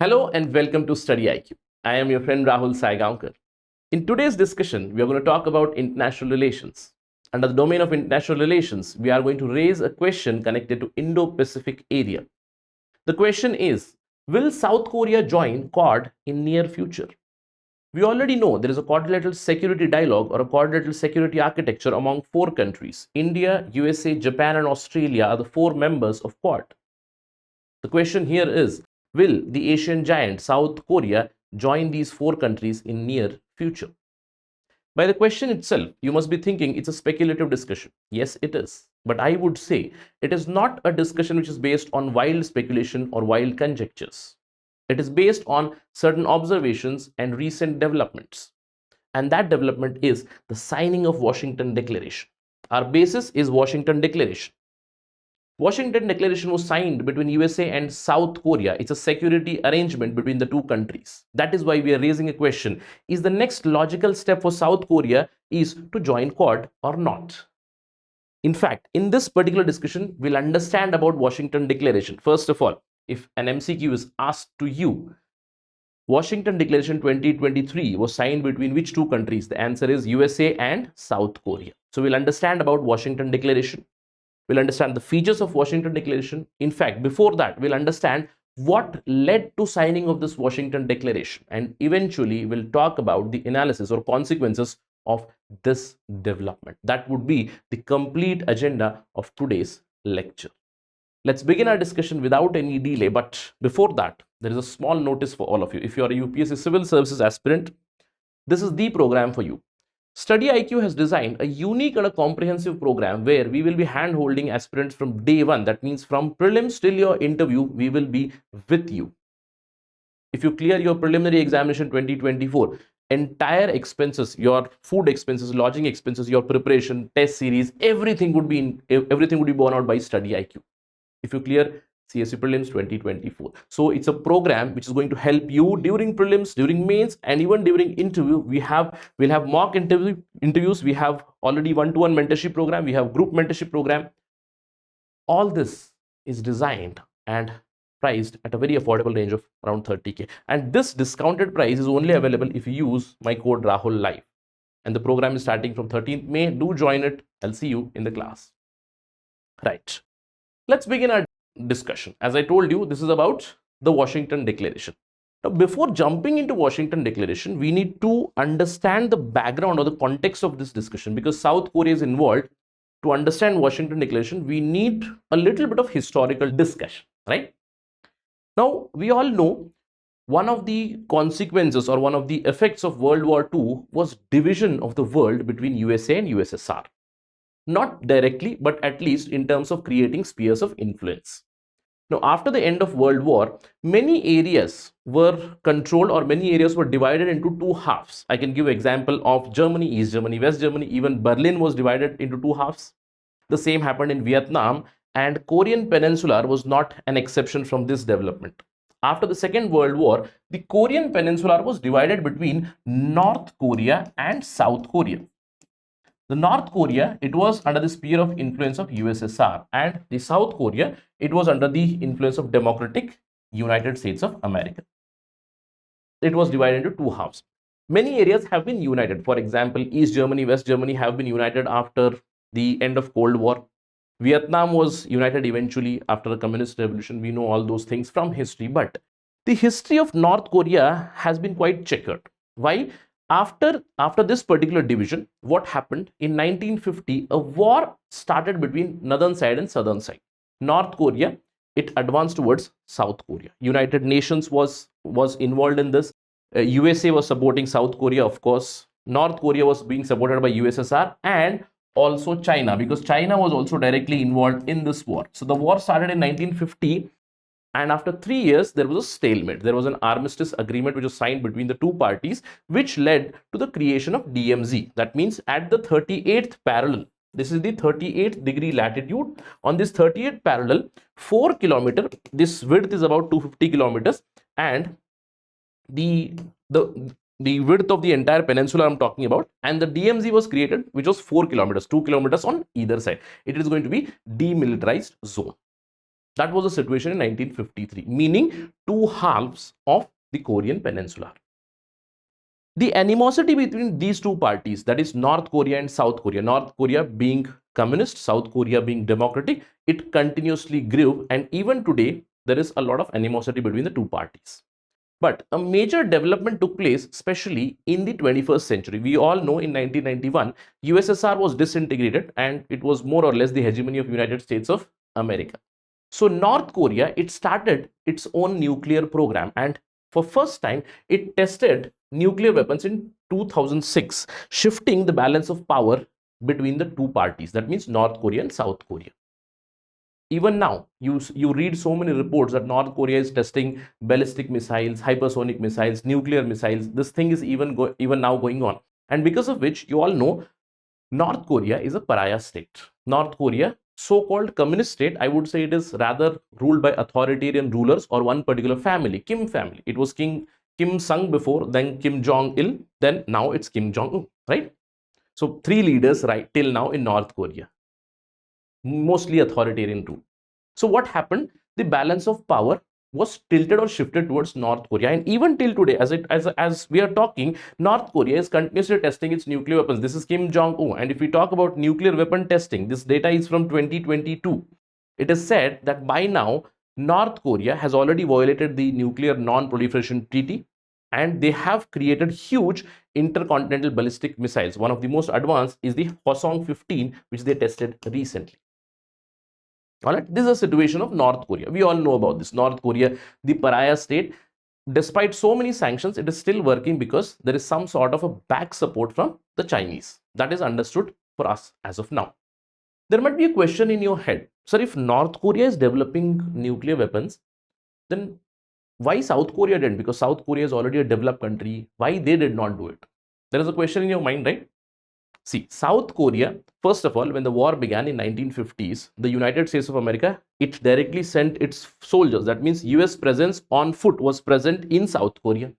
Hello and welcome to StudyIQ. I am your friend Rahul Saigaonker. In today's discussion, we are going to talk about international relations. Under the domain of international relations, we are going to raise a question connected to Indo Pacific area. The question is, will South Korea join Quad in near future? We already know there is a quadrilateral security dialogue or a quadrilateral security architecture among four countries. India, USA, Japan and Australia are the four members of Quad. The question here is, will the Asian giant South Korea join these four countries in near future? By the question itself, you must be thinking it's a speculative discussion. Yes, it is. But I would say it is not a discussion which is based on wild speculation or wild conjectures. It is based on certain observations and recent developments. And that development is the signing of Washington Declaration. Our basis is Washington Declaration. Washington Declaration was signed between USA and South Korea. It's a security arrangement between the two countries. That is why we are raising a question. Is the next logical step for South Korea is to join Quad or not? In fact, in this particular discussion, we'll understand about Washington Declaration. First of all, if an MCQ is asked to you, Washington Declaration 2023 was signed between which two countries? The answer is USA and South Korea. So we'll understand about Washington Declaration. We'll understand the features of Washington Declaration. In fact, before that, we'll understand what led to signing of this Washington Declaration. And eventually, we'll talk about the analysis or consequences of this development. That would be the complete agenda of today's lecture. Let's begin our discussion without any delay. But before that, there is a small notice for all of you. If you are a UPSC Civil Services aspirant, this is the program for you. StudyIQ has designed a unique and a comprehensive program where we will be hand-holding aspirants from day one. That means from prelims till your interview, we will be with you. If you clear your preliminary examination 2024, entire expenses, your food expenses, lodging expenses, your preparation, test series, everything would be borne out by StudyIQ. If you clear CSE prelims 2024. So it's a program which is going to help you during prelims, during mains, and even during interview. We'll have mock interviews. We have already one-to-one mentorship program. We have group mentorship program. All this is designed and priced at a very affordable range of around 30K. And this discounted price is only available if you use my code Rahul Live. And the program is starting from 13th May. Do join it. I'll see you in the class. Right. Let's begin our discussion. As I told you, this is about the Washington Declaration. Now, before jumping into Washington Declaration, we need to understand the background or the context of this discussion, because South Korea is involved. To understand Washington Declaration, we need a little bit of historical discussion, right? Now, we all know one of the consequences or one of the effects of World War II was division of the world between USA and USSR. Not directly, but at least in terms of creating spheres of influence. Now, after the end of World War, many areas were controlled or many areas were divided into two halves. I can give example of Germany, East Germany, West Germany. Even Berlin was divided into two halves. The same happened in Vietnam, and Korean Peninsula was not an exception from this development. After the Second World War, the Korean Peninsula was divided between North Korea and South Korea. The North Korea, it was under the sphere of influence of USSR, and the South Korea, it was under the influence of Democratic United States of America. It was divided into two halves. Many areas have been united. For example, East Germany, West Germany have been united after the end of Cold War. Vietnam was united eventually after the Communist Revolution. We know all those things from history, but the history of North Korea has been quite checkered. Why? After this particular division, what happened in 1950, a war started between northern side and southern side. North Korea, it advanced towards South Korea. United Nations was involved in this. USA was supporting South Korea, of course. North Korea was being supported by USSR and also China, because China was also directly involved in this war. So the war started in 1950. And after 3 years, there was a stalemate. There was an armistice agreement which was signed between the two parties, which led to the creation of DMZ. That means at the 38th parallel, this is the 38th degree latitude. On this 38th parallel, 4 kilometer, this width is about 250 kilometers, and the width of the entire peninsula I'm talking about, and the DMZ was created, which was 4 kilometers, 2 kilometers on either side. It is going to be demilitarized zone. That was the situation in 1953, meaning two halves of the Korean peninsula. The animosity between these two parties, that is North Korea and South Korea, North Korea being communist, South Korea being democratic, it continuously grew, and even today there is a lot of animosity between the two parties. But a major development took place, especially in the 21st century. We all know in 1991, USSR was disintegrated and it was more or less the hegemony of United States of America. So North Korea, it started its own nuclear program, and for first time, it tested nuclear weapons in 2006, shifting the balance of power between the two parties. That means North Korea and South Korea. Even now, you read so many reports that North Korea is testing ballistic missiles, hypersonic missiles, nuclear missiles. This thing is even now going on. And because of which, you all know, North Korea is a pariah state. North Korea, so-called communist state, I would say it is rather ruled by authoritarian rulers or one particular family, Kim family. It was King Kim Sung before, then Kim Jong-il, then now it's Kim Jong-un, right? So three leaders right till now in North Korea, mostly authoritarian rule. So what happened? The balance of power was tilted or shifted towards North Korea, and even till today, as we are talking, North Korea is continuously testing its nuclear weapons. This is Kim Jong-un, and if we talk about nuclear weapon testing, this data is from 2022. It is said that by now North Korea has already violated the nuclear non-proliferation treaty, and they have created huge intercontinental ballistic missiles. One of the most advanced is the Hwasong-15, which they tested recently. All right, this is a situation of North Korea. We all know about this. North Korea, the pariah state, despite so many sanctions, it is still working because there is some sort of a back support from the Chinese. That is understood for us as of now. There might be a question in your head, sir, if North Korea is developing nuclear weapons, then why South Korea didn't? Because South Korea is already a developed country. Why they did not do it? There is a question in your mind, right? See, South Korea, first of all, when the war began in 1950s, the United States of America, it directly sent its soldiers. That means US presence on foot was present in South Korea.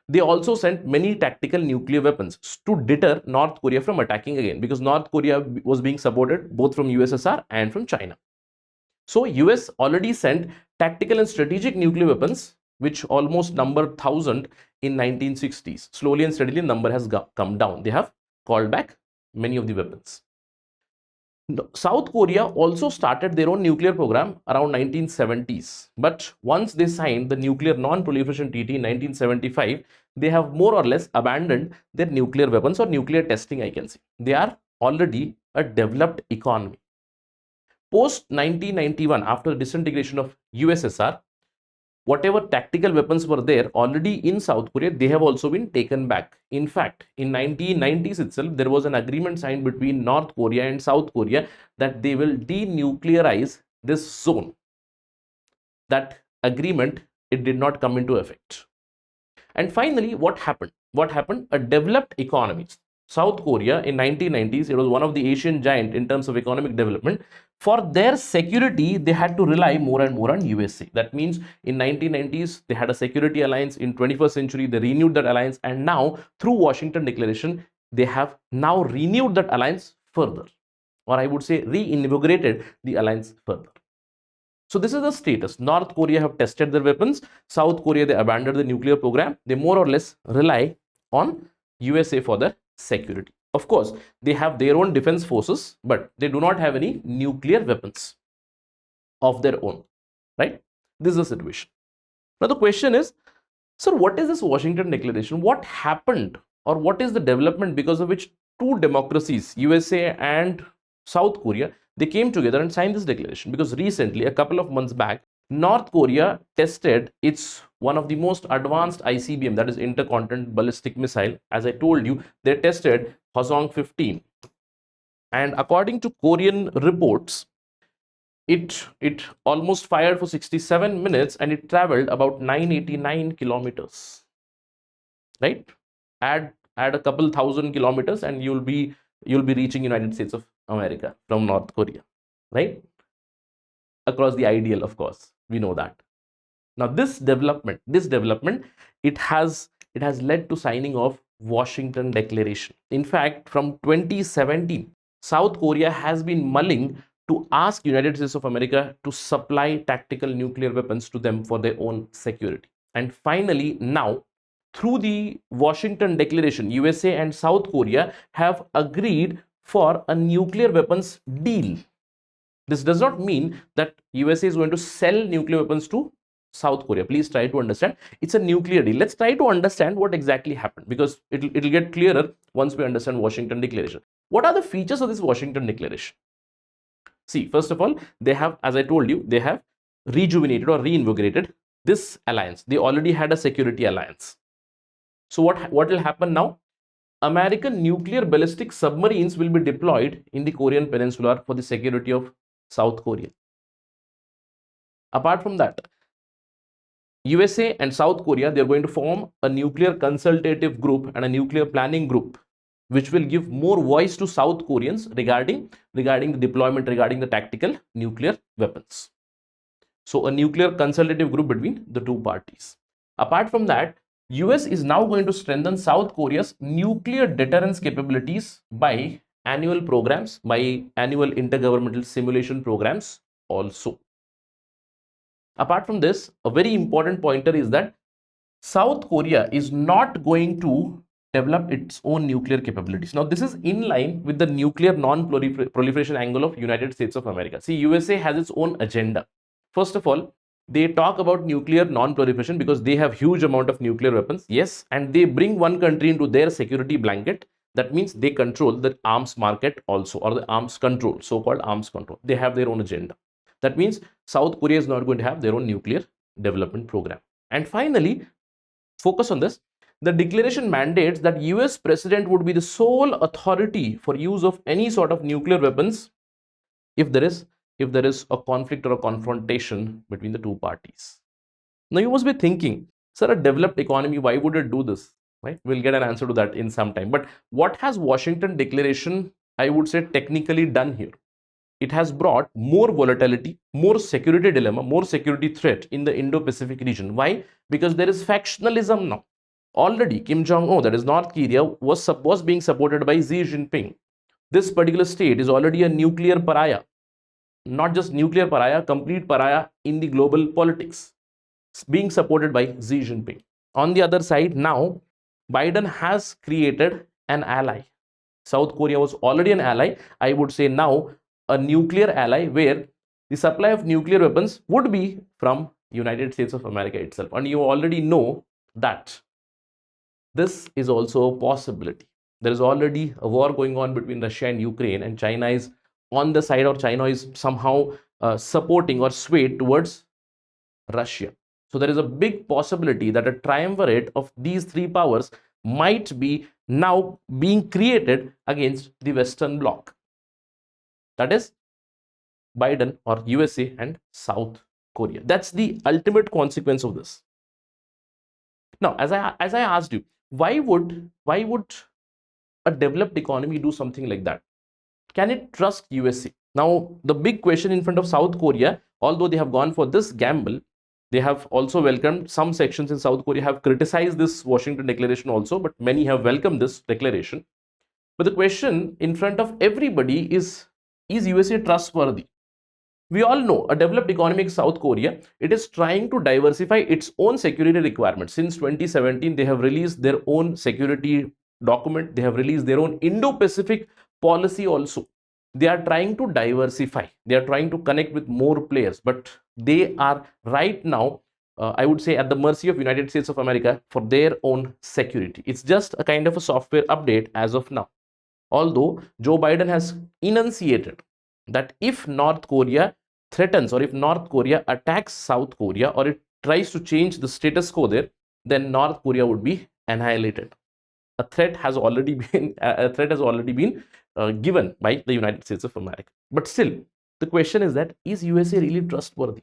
They also sent many tactical nuclear weapons to deter North Korea from attacking again, because North Korea was being supported both from USSR and from China. So US already sent tactical and strategic nuclear weapons, which almost number 1,000 in 1960s. Slowly and steadily, the number has come down. They have called back many of the weapons. South Korea also started their own nuclear program around 1970s, but once they signed the nuclear non-proliferation treaty in 1975, they have more or less abandoned their nuclear weapons or nuclear testing, I can say. They are already a developed economy. Post 1991, after disintegration of USSR, whatever tactical weapons were there already in South Korea, they have also been taken back. In fact, in 1990s itself, there was an agreement signed between North Korea and South Korea that they will denuclearize this zone. That agreement, it did not come into effect. And finally, what happened? A developed economy. South Korea in 1990s, it was one of the Asian giant in terms of economic development. For their security, they had to rely more and more on USA. That means in 1990s, they had a security alliance. In 21st century, they renewed that alliance. And now, through Washington Declaration, they have now renewed that alliance further. Or I would say reinvigorated the alliance further. So this is the status. North Korea have tested their weapons. South Korea, they abandoned the nuclear program. They more or less rely on USA for their security. Of course, they have their own defense forces, but they do not have any nuclear weapons of their own, right? This is the situation. Now the question is, sir, what is this Washington Declaration? What happened, or what is the development because of which two democracies, USA and South Korea, they came together and signed this declaration? Because recently, a couple of months back, North Korea tested its one of the most advanced ICBM, that is intercontinental ballistic missile. As I told you, they tested Hwasong-15, and according to Korean reports, it almost fired for 67 minutes and it traveled about 989 kilometers, right? Add a couple thousand kilometers and you'll be reaching United States of America from North Korea, right? Across the ideal, of course, we know that. Now this development, it has led to signing of Washington Declaration. In fact, from 2017, South Korea has been mulling to ask United States of America to supply tactical nuclear weapons to them for their own security. And finally, now, through the Washington Declaration, USA and South Korea have agreed for a nuclear weapons deal. This does not mean that USA is going to sell nuclear weapons to South Korea. Please try to understand. It's a nuclear deal. Let's try to understand what exactly happened, because it'll get clearer once we understand Washington Declaration. What are the features of this Washington Declaration? See, first of all, they have, as I told you, they have rejuvenated or reinvigorated this alliance. They already had a security alliance. So what will happen now? American nuclear ballistic submarines will be deployed in the Korean Peninsula for the security of South Korea. Apart from that, USA and South Korea, they are going to form a nuclear consultative group and a nuclear planning group, which will give more voice to South Koreans regarding the deployment, regarding the tactical nuclear weapons. So a nuclear consultative group between the two parties. Apart from that, US is now going to strengthen South Korea's nuclear deterrence capabilities by annual programs, by annual intergovernmental simulation programs also. Apart from this, a very important pointer is that South Korea is not going to develop its own nuclear capabilities. Now, this is in line with the nuclear non-proliferation angle of United States of America. See, USA has its own agenda. First of all, they talk about nuclear non-proliferation because they have huge amount of nuclear weapons. Yes, and they bring one country into their security blanket. That means they control the arms market also, or the arms control, so-called arms control. They have their own agenda. That means South Korea is not going to have their own nuclear development program. And finally, focus on this. The declaration mandates that US president would be the sole authority for use of any sort of nuclear weapons if there is a conflict or a confrontation between the two parties. Now you must be thinking, sir, a developed economy, why would it do this? Right? We'll get an answer to that in some time. But what has Washington Declaration, I would say, technically done here? It has brought more volatility, more security dilemma, more security threat in the Indo Pacific region. Why? Because there is factionalism now. Already Kim Jong-un, that is North Korea, was being supported by Xi Jinping. This particular state is already a nuclear pariah. Not just nuclear pariah, complete pariah in the global politics, being supported by Xi Jinping. On the other side, now Biden has created an ally. South Korea was already an ally. I would say now a nuclear ally, where the supply of nuclear weapons would be from United States of America itself. And you already know that this is also a possibility. There is already a war going on between Russia and Ukraine, and China is on the side, or China is somehow supporting or swayed towards Russia. So there is a big possibility that a triumvirate of these three powers might be now being created against the Western Bloc. That is Biden, or USA and South Korea. That's the ultimate consequence of this. Now, as I asked you, why would a developed economy do something like that? Can it trust USA? Now, the big question in front of South Korea, although they have gone for this gamble, they have also welcomed, some sections in South Korea have criticized this Washington Declaration also, but many have welcomed this declaration. But the question in front of everybody is USA trustworthy? We all know a developed economic South Korea, it is trying to diversify its own security requirements. Since 2017, they have released their own security document. They have released their own Indo Pacific policy also. They are trying to diversify. They are trying to connect with more players, but they are right now, I would say, at the mercy of United States of America for their own security. It's just a kind of a software update as of now. Although Joe Biden has enunciated that if North Korea threatens, or if North Korea attacks South Korea, or it tries to change the status quo there, then North Korea would be annihilated. A threat has already been given by the United States of America. But still, the question is that, is USA really trustworthy?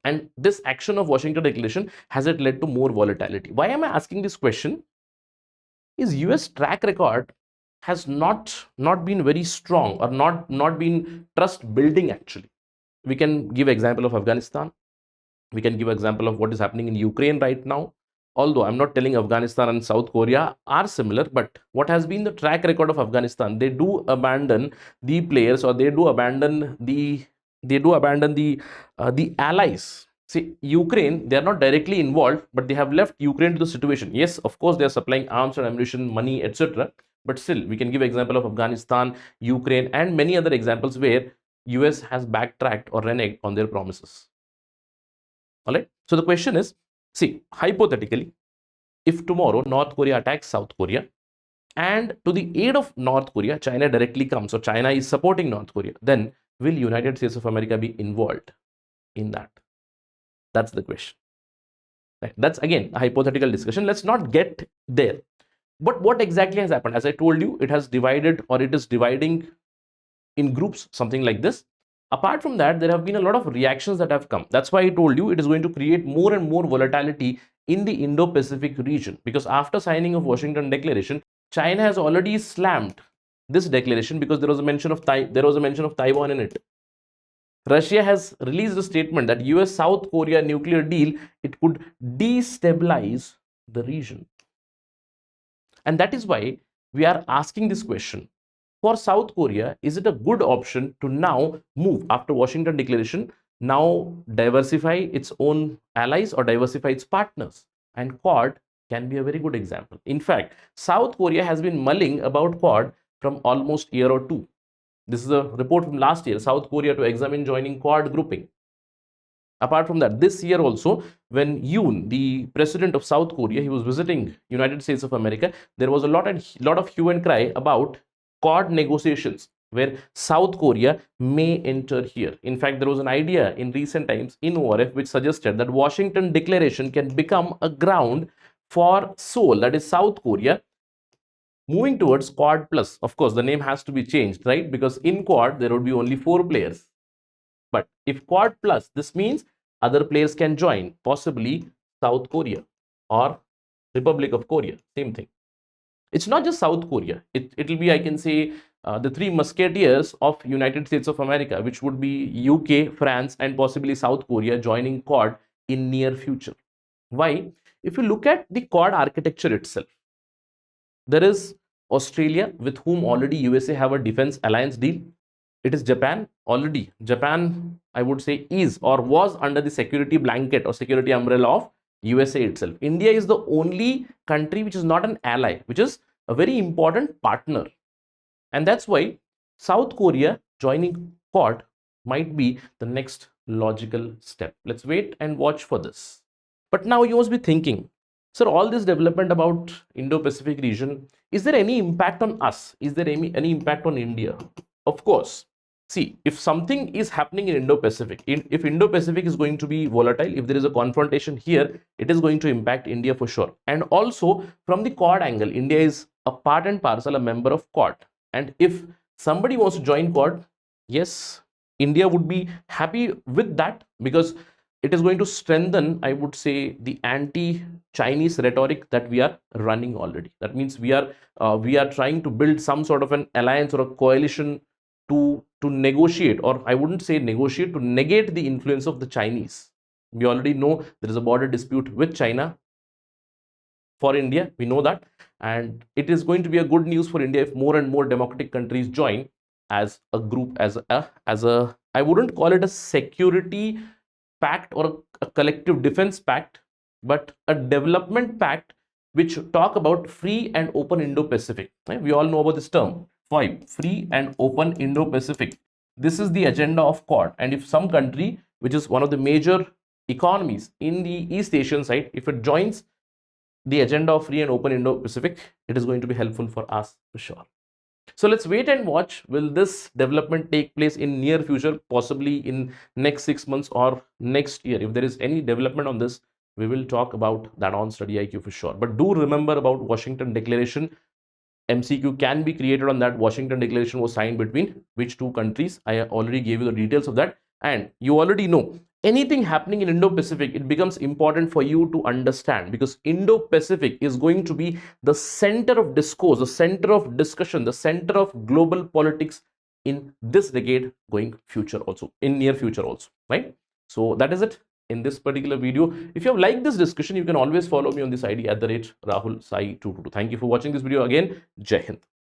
And this action of Washington Declaration, has it led to more volatility? Why am I asking this question? Is US track record has not been very strong, or not been trust building actually. We can give example of Afghanistan. We can give example of what is happening in Ukraine right now. although I'm not telling Afghanistan and South Korea are similar, but what has been the track record of Afghanistan? They do abandon the players, or they do abandon the allies. See, Ukraine, they are not directly involved, but they have left Ukraine to the situation. Yes, of course, they are supplying arms and ammunition, money, etc. But still, we can give example of Afghanistan, Ukraine, and many other examples where US has backtracked or reneged on their promises. All right. So the question is, see, hypothetically, if tomorrow North Korea attacks South Korea, and to the aid of North Korea, China directly comes, or China is supporting North Korea, then will United States of America be involved in that? That's the question. Right? That's again a hypothetical discussion. Let's not get there. But what exactly has happened? As I told you, it has divided, or it is dividing in groups, something like this. Apart from that, there have been a lot of reactions that have come. That's why I told you it is going to create more and more volatility in the Indo Pacific region, because after signing of Washington Declaration, China has already slammed this declaration because there was a mention of Taiwan in it. Russia has released a statement that US South Korea nuclear deal, it could destabilize the region. And that is why we are asking this question. For South Korea, is it a good option to now move after Washington Declaration, now diversify its own allies or diversify its partners? And Quad can be a very good example. In fact, South Korea has been mulling about Quad from almost a year or two. This is a report from last year, South Korea to examine joining Quad grouping. Apart from that, this year also, when Yoon, the president of South Korea, he was visiting United States of America, there was a lot of hue and cry about Quad negotiations, where South Korea may enter here. In fact, there was an idea in recent times in ORF which suggested that Washington Declaration can become a ground for Seoul, that is South Korea, moving towards Quad Plus. Of course, the name has to be changed, right? Because in Quad, there would be only 4 players. But if Quad Plus, this means other players can join, possibly South Korea or Republic of Korea, same thing. It's not just South Korea. It will be, I can say, the 3 musketeers of United States of America, which would be UK, France, and possibly South Korea joining Quad in near future. Why? If you look at the Quad architecture itself, there is Australia, with whom already USA have a defense alliance deal. It is Japan. Already Japan, I would say, is or was under the security blanket or security umbrella of USA itself. India is the only country which is not an ally, which is a very important partner. And that's why South Korea joining Quad might be the next logical step. Let's wait and watch for this. But now you must be thinking, sir, all this development about Indo-Pacific region, is there any impact on us? Is there any impact on India? Of course. See, if something is happening in Indo-Pacific, if Indo-Pacific is going to be volatile, if there is a confrontation here, it is going to impact India for sure. And also from the Quad angle, India is a part and parcel, a member of Quad. And if somebody wants to join Quad, yes, India would be happy with that, because it is going to strengthen, I would say, the anti-Chinese rhetoric that we are running already. That means we are trying to build some sort of an alliance or a coalition to negotiate, or I wouldn't say negotiate, to negate the influence of the Chinese. We already know there is a border dispute with China for India. We know that, and it is going to be a good news for India if more and more democratic countries join as a group, as a I wouldn't call it a security pact or a collective defense pact, but a development pact which talk about free and open Indo-Pacific. Right? We all know about this term. 5. Free and open Indo-Pacific. This is the agenda of Quad. And if some country, which is one of the major economies in the East Asian side, if it joins the agenda of free and open Indo-Pacific, it is going to be helpful for us for sure. So let's wait and watch. Will this development take place in near future, possibly in next 6 months or next year? If there is any development on this, we will talk about that on StudyIQ for sure. But do remember about Washington Declaration. MCQ can be created on that. Washington Declaration was signed between which 2 countries? I already gave you the details of that. And you already know, anything happening in Indo-Pacific, it becomes important for you to understand, because Indo-Pacific is going to be the center of discourse, the center of discussion, the center of global politics in this decade, going future also, in near future also, right? So that is it. in this particular video. If you have liked this discussion, you can always follow me on this ID @ Rahul Sai 222. Thank you for watching this video again. Jai Hind.